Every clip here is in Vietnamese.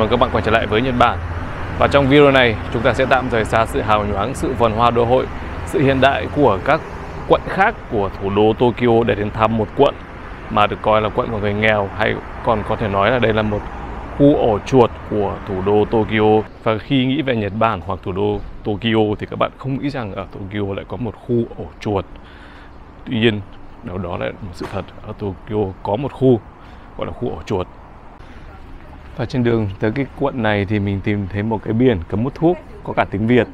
mừng các bạn quay trở lại với Nhật Bản. Và trong video này, chúng ta sẽ tạm rời xa sự hào nhoáng, sự phồn hoa đô hội, sự hiện đại của các quận khác của thủ đô Tokyo để đến thăm một quận mà được coi là quận của người nghèo, hay còn có thể nói là đây là một khu ổ chuột của thủ đô Tokyo. Và khi nghĩ về Nhật Bản hoặc thủ đô Tokyo thì các bạn không nghĩ rằng ở Tokyo lại có một khu ổ chuột. Tuy nhiên, đó là một sự thật, ở Tokyo có một khu gọi là khu ổ chuột. Và trên đường tới cái quận này thì mình tìm thấy một cái biển cấm hút thuốc có cả tiếng Việt.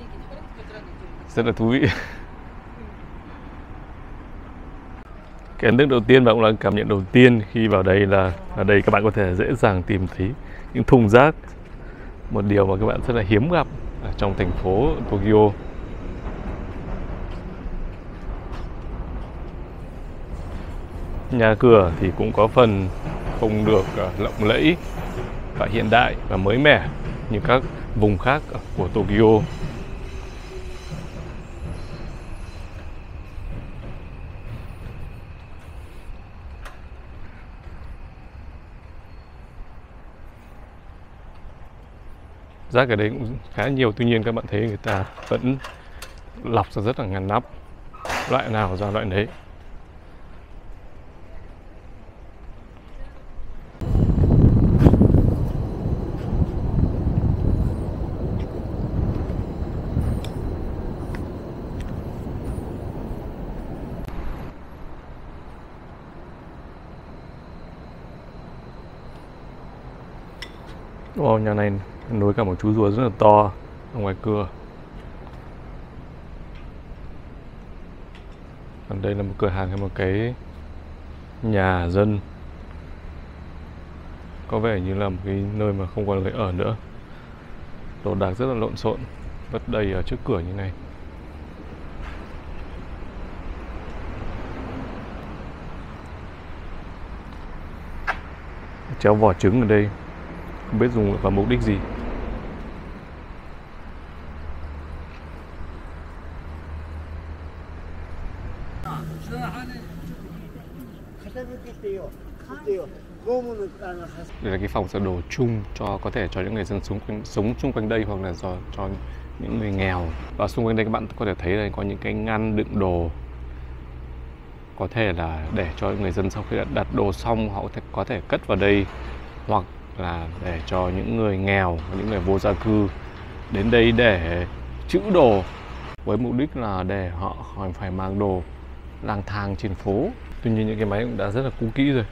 Rất là thú vị. Cái ấn tượng đầu tiên và cũng là cảm nhận đầu tiên khi vào đây là ở đây các bạn có thể dễ dàng tìm thấy những thùng rác. Một điều mà các bạn rất là hiếm gặp ở trong thành phố Tokyo. Nhà cửa thì cũng có phần không được lộng lẫy và hiện đại và mới mẻ như các vùng khác của Tokyo. Rác ở đây cũng khá nhiều, tuy nhiên các bạn thấy người ta vẫn lọc ra rất là ngăn nắp, loại nào ra loại đấy. Wow, nhà này nối cả một chú rùa rất là to ở ngoài cửa. Còn đây là một cửa hàng hay một cái nhà dân, có vẻ như là một cái nơi mà không còn người ở nữa. Đồ đạc rất là lộn xộn, vất đầy ở trước cửa như này. Treo vỏ trứng ở đây, không biết dùng vào mục đích gì. Đây là cái phòng sơ đồ chung có thể cho những người dân sống xung quanh đây, hoặc là cho những người nghèo. Và xung quanh đây các bạn có thể thấy đây có những cái ngăn đựng đồ, có thể là để cho người dân sau khi đặt đồ xong họ có thể cất vào đây, hoặc là để cho những người nghèo, những người vô gia cư đến đây để trữ đồ, với mục đích là để họ khỏi phải mang đồ lang thang trên phố. Tuy nhiên những cái máy cũng đã rất là cũ kỹ rồi.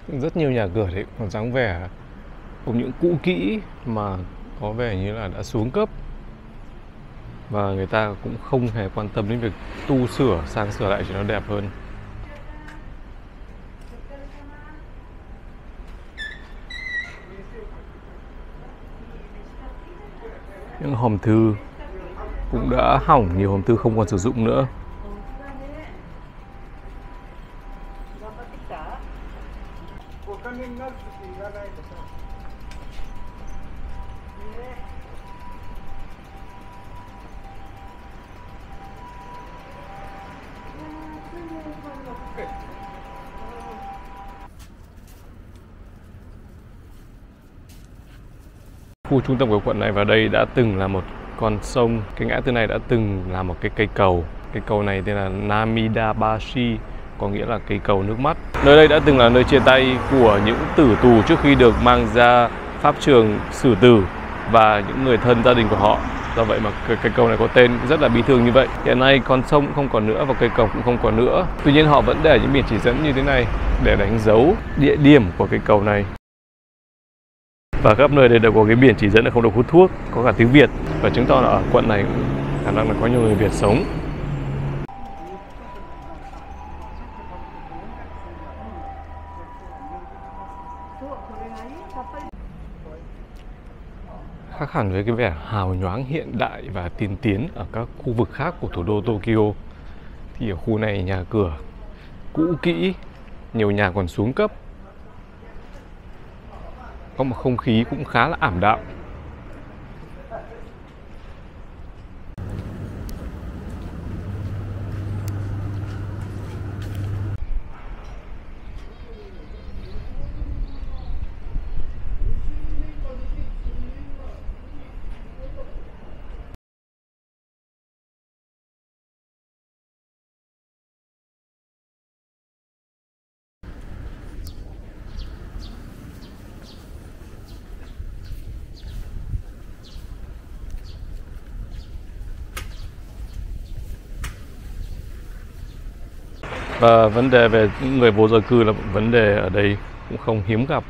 Rất nhiều nhà cửa đấy còn dáng vẻ cùng những cũ kỹ mà có vẻ như là đã xuống cấp, và người ta cũng không hề quan tâm đến việc tu sửa, sang sửa lại cho nó đẹp hơn. Những hòm thư cũng đã hỏng, nhiều hòm thư không còn sử dụng nữa. Khu trung tâm của quận này vào đây đã từng là một con sông. Cái ngã tư này đã từng là một cái cây cầu. Cái cầu này tên là Namidabashi, có nghĩa là cây cầu nước mắt. Nơi đây đã từng là nơi chia tay của những tử tù trước khi được mang ra pháp trường xử tử và những người thân gia đình của họ. Do vậy mà cây cầu này có tên rất là bi thương như vậy. Hiện nay con sông cũng không còn nữa và cây cầu cũng không còn nữa. Tuy nhiên họ vẫn để những biển chỉ dẫn như thế này để đánh dấu địa điểm của cây cầu này. Và khắp nơi đây đều có cái biển chỉ dẫn là không được hút thuốc, có cả tiếng Việt, và chứng tỏ là ở quận này khả năng là có nhiều người Việt sống. Khác hẳn với cái vẻ hào nhoáng hiện đại và tiên tiến ở các khu vực khác của thủ đô Tokyo, thì ở khu này nhà cửa cũ kỹ, nhiều nhà còn xuống cấp, có một không khí cũng khá là ảm đạm. Và vấn đề về những người vô gia cư là một vấn đề ở đây cũng không hiếm gặp.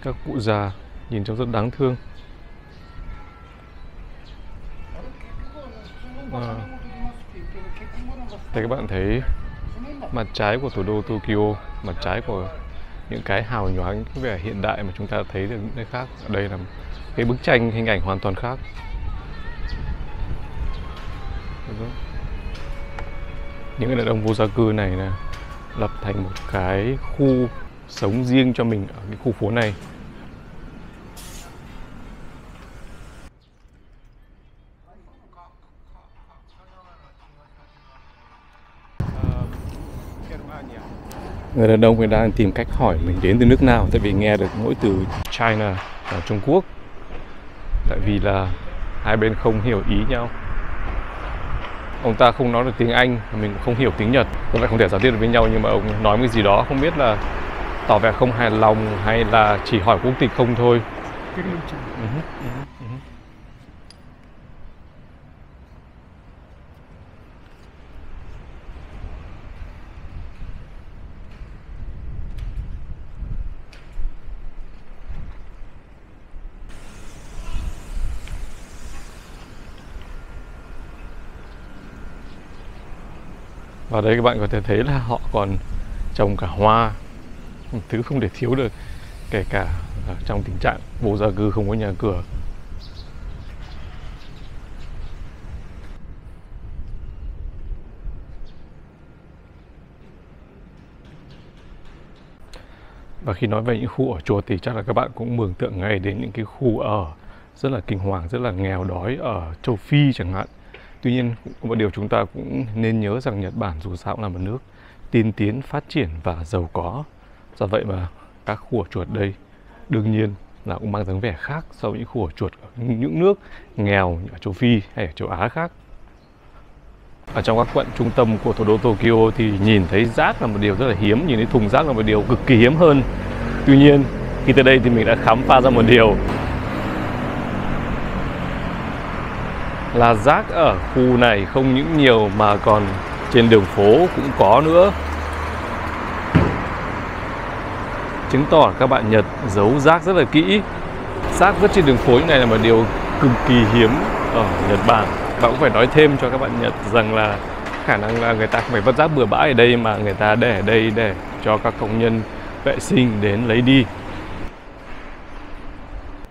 Các cụ già nhìn trông rất đáng thương. Đây các bạn thấy mặt trái của thủ đô Tokyo, mặt trái của những cái hào nhoáng, những cái vẻ hiện đại mà chúng ta thấy được những nơi khác. Ở đây là cái bức tranh hình ảnh hoàn toàn khác. Những người đàn ông vô gia cư này là lập thành một cái khu sống riêng cho mình ở cái khu phố này. Người đàn ông đang tìm cách hỏi mình đến từ nước nào, tại vì nghe được mỗi từ China ở Trung Quốc, tại vì là hai bên không hiểu ý nhau. Ông ta không nói được tiếng Anh, mình cũng không hiểu tiếng Nhật, do vậy không thể giao tiếp được với nhau, nhưng mà ông nói cái gì đó không biết là tỏ vẻ không hài lòng hay là chỉ hỏi quốc tịch không thôi. Và đây các bạn có thể thấy là họ còn trồng cả hoa, một thứ không thể thiếu được, kể cả trong tình trạng vô gia cư không có nhà cửa. Và khi nói về những khu ở chuột thì chắc là các bạn cũng mường tượng ngay đến những cái khu ở rất là kinh hoàng, rất là nghèo đói ở châu Phi chẳng hạn. Tuy nhiên, một điều chúng ta cũng nên nhớ rằng Nhật Bản dù sao cũng là một nước tiên tiến, phát triển và giàu có. Do vậy mà các khu ở chuột đây đương nhiên là cũng mang dáng vẻ khác so với những khu ở chuột ở những nước nghèo như ở châu Phi hay ở châu Á khác. Ở trong các quận trung tâm của thủ đô Tokyo thì nhìn thấy rác là một điều rất là hiếm, nhìn thấy thùng rác là một điều cực kỳ hiếm hơn. Tuy nhiên, khi tới đây thì mình đã khám phá ra một điều là rác ở khu này không những nhiều mà còn trên đường phố cũng có nữa. Chứng tỏ các bạn Nhật giấu rác rất là kỹ. Rác vứt trên đường phố như này là một điều cực kỳ hiếm ở Nhật Bản. Và cũng phải nói thêm cho các bạn Nhật rằng là khả năng là người ta không phải vứt rác bừa bãi ở đây, mà người ta để ở đây để cho các công nhân vệ sinh đến lấy đi.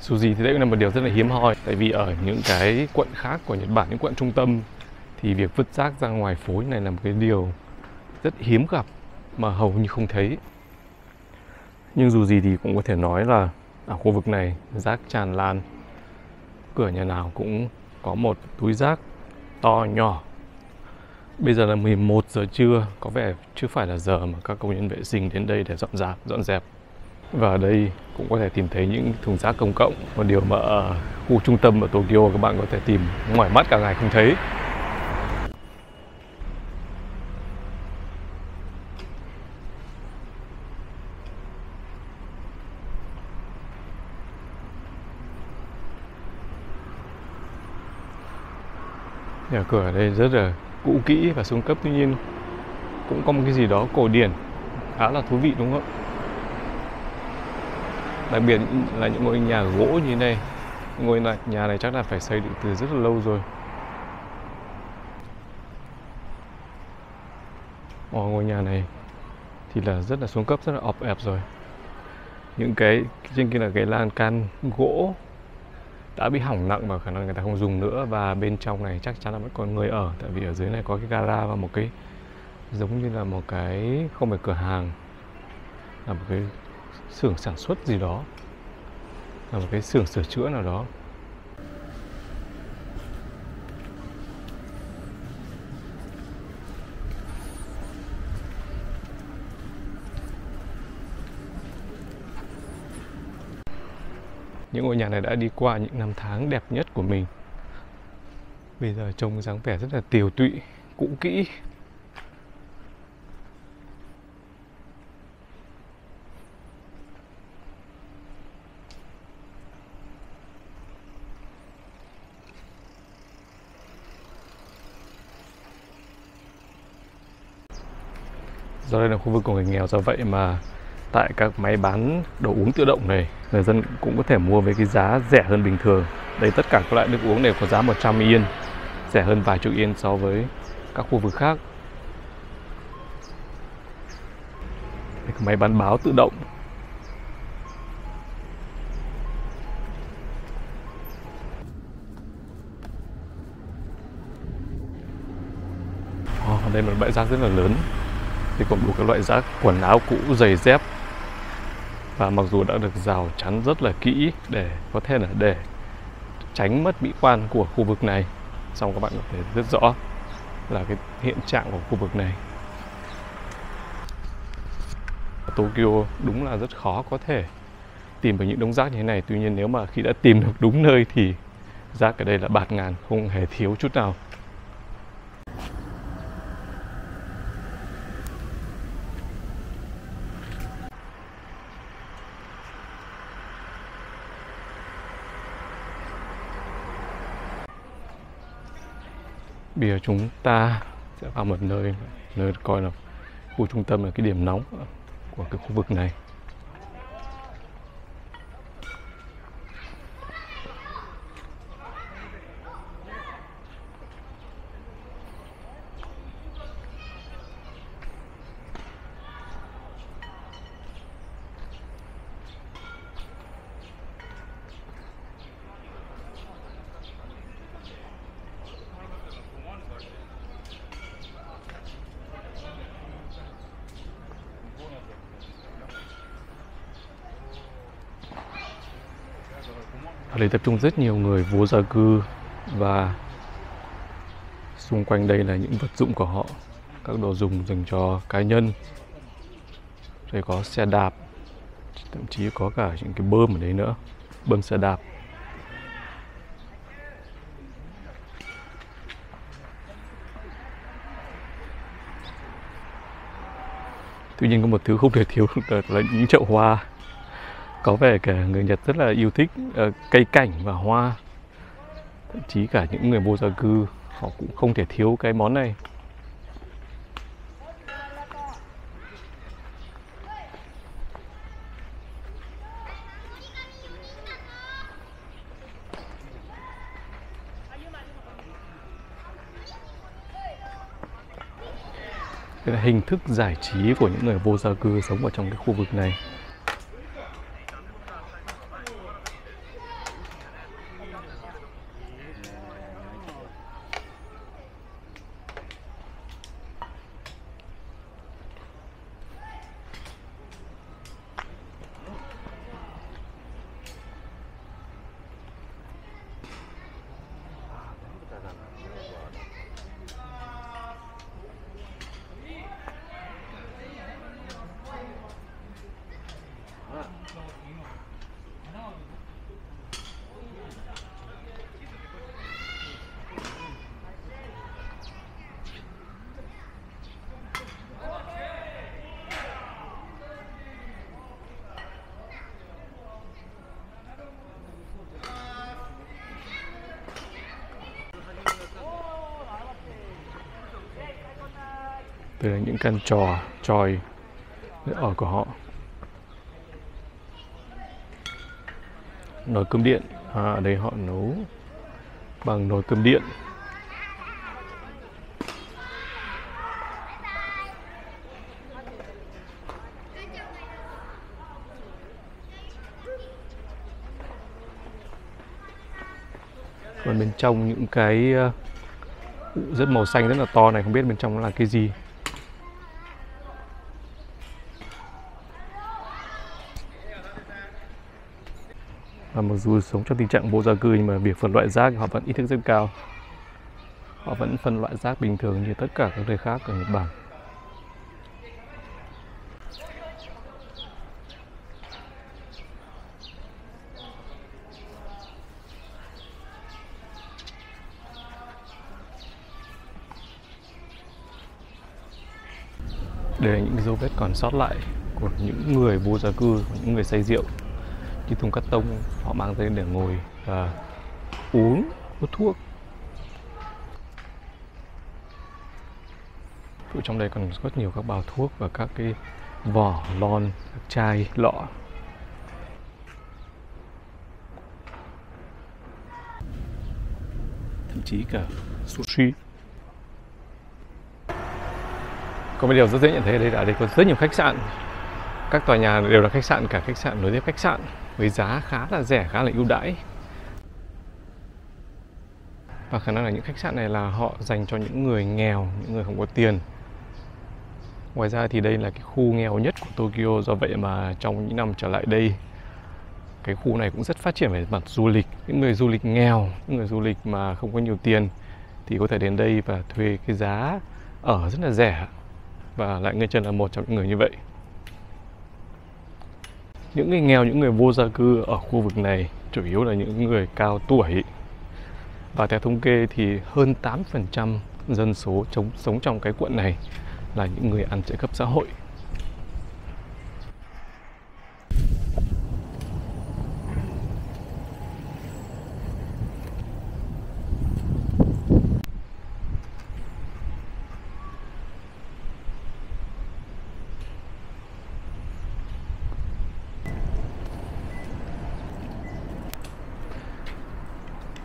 Dù gì thì đấy cũng là một điều rất là hiếm hoi, tại vì ở những cái quận khác của Nhật Bản, những quận trung tâm, thì việc vứt rác ra ngoài phố này là một cái điều rất hiếm gặp mà hầu như không thấy. Nhưng dù gì thì cũng có thể nói là ở khu vực này rác tràn lan, cửa nhà nào cũng có một túi rác to nhỏ. Bây giờ là 11 giờ trưa, có vẻ chưa phải là giờ mà các công nhân vệ sinh đến đây để dọn dẹp. Và ở đây cũng có thể tìm thấy những thùng rác công cộng, một điều mà ở khu trung tâm ở Tokyo các bạn có thể tìm mỏi mắt cả ngày không thấy. Nhà cửa ở đây rất là cũ kỹ và xuống cấp, tuy nhiên cũng có một cái gì đó cổ điển khá là thú vị, đúng không? Đặc biệt là những ngôi nhà gỗ như thế này. Ngôi nhà này chắc là phải xây dựng từ rất là lâu rồi. Ngôi nhà này thì là rất là xuống cấp, rất là ọp ẹp rồi. Những cái trên kia là cái lan can gỗ đã bị hỏng nặng và khả năng người ta không dùng nữa. Và bên trong này chắc chắn là vẫn còn người ở, tại vì ở dưới này có cái gara và một cái giống như là một cái, không phải cửa hàng, là một cái xưởng sản xuất gì đó, là một cái xưởng sửa chữa nào đó. Những ngôi nhà này đã đi qua những năm tháng đẹp nhất của mình. Bây giờ trông dáng vẻ rất là tiều tụy, cũ kỹ. Do đây là khu vực của người nghèo, do vậy mà tại các máy bán đồ uống tự động này, người dân cũng có thể mua với cái giá rẻ hơn bình thường. Đây tất cả các loại nước uống đều có giá 100 yên, rẻ hơn vài chục yên so với các khu vực khác. Đây có máy bán báo tự động. Đây là một bãi rác rất là lớn, thì cũng đủ các loại rác, quần áo cũ, giày dép, và mặc dù đã được rào chắn rất là kỹ để có thể là để tránh mất mỹ quan của khu vực này, song các bạn có thể rất rõ là cái hiện trạng của khu vực này. Tokyo đúng là rất khó có thể tìm được những đống rác như thế này. Tuy nhiên nếu mà khi đã tìm được đúng nơi thì rác ở đây là bạt ngàn, không hề thiếu chút nào. Bây giờ chúng ta sẽ vào một nơi coi là khu trung tâm, là cái điểm nóng của cái khu vực này. Ở đây tập trung rất nhiều người vô gia cư, và xung quanh đây là những vật dụng của họ, các đồ dùng dành cho cá nhân. Đây có xe đạp, thậm chí có cả những cái bơm ở đấy nữa, bơm xe đạp. Tuy nhiên có một thứ không thể thiếu là những chậu hoa. Có vẻ cả người Nhật rất là yêu thích cây cảnh và hoa. Thậm chí cả những người vô gia cư họ cũng không thể thiếu cái món này. Đây là hình thức giải trí của những người vô gia cư sống ở trong cái khu vực này. Đây là những căn tròi ở của họ. Nồi cơm điện, ở đây họ nấu bằng nồi cơm điện. Còn bên trong những cái rất màu xanh rất là to này, không biết bên trong nó là cái gì. Và mặc dù sống trong tình trạng vô gia cư nhưng mà việc phân loại rác họ vẫn ý thức rất cao. Họ vẫn phân loại rác bình thường như tất cả các nơi khác ở Nhật Bản. Đây là những dấu vết còn sót lại của những người vô gia cư, của những người say rượu. Cái thùng cắt tông họ mang tới để ngồi và uống, hút thuốc. dụ trong đây còn rất nhiều các bao thuốc và các cái vỏ lon, các chai, lọ. Thậm chí cả sushi. Có một điều rất dễ nhận thấy ở đây là có rất nhiều khách sạn. Các tòa nhà đều là khách sạn, cả khách sạn nối tiếp khách sạn với giá khá là rẻ, khá là ưu đãi. Và khả năng là những khách sạn này là họ dành cho những người nghèo, những người không có tiền. Ngoài ra thì đây là cái khu nghèo nhất của Tokyo, do vậy mà trong những năm trở lại đây cái khu này cũng rất phát triển về mặt du lịch. Những người du lịch nghèo, những người du lịch mà không có nhiều tiền thì có thể đến đây và thuê cái giá ở rất là rẻ. Và lại Ngân Chân là một trong những người như vậy. Những người nghèo, những người vô gia cư ở khu vực này chủ yếu là những người cao tuổi. Và theo thống kê thì hơn 8% dân số sống trong cái quận này là những người ăn trợ cấp xã hội.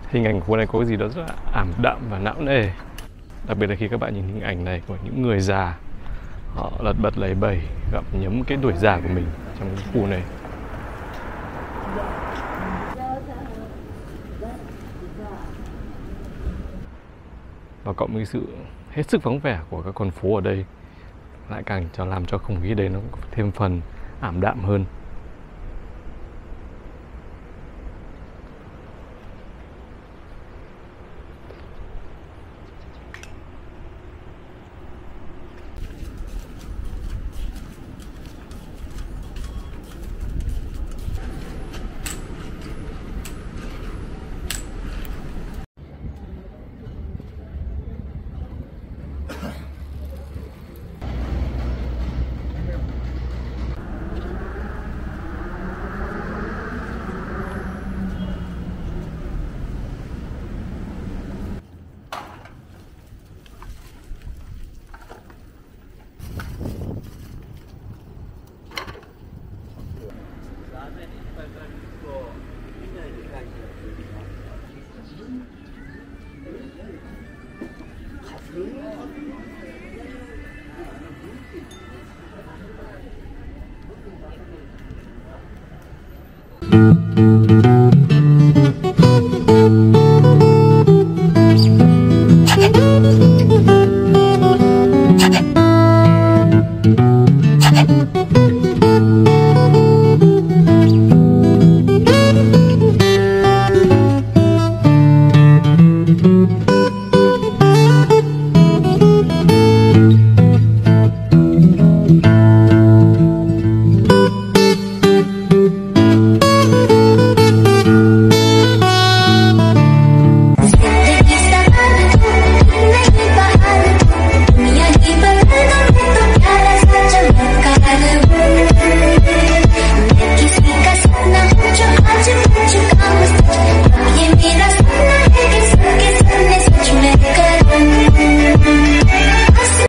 Hình ảnh của khu này có cái gì đó rất là ảm đạm và não nề. Đặc biệt là khi các bạn nhìn hình ảnh này của những người già, họ lật bật lầy bầy gặm nhấm cái tuổi già của mình trong cái khu này. Và cộng với sự hết sức vắng vẻ của các con phố ở đây lại càng làm cho không khí đây nó thêm phần ảm đạm hơn.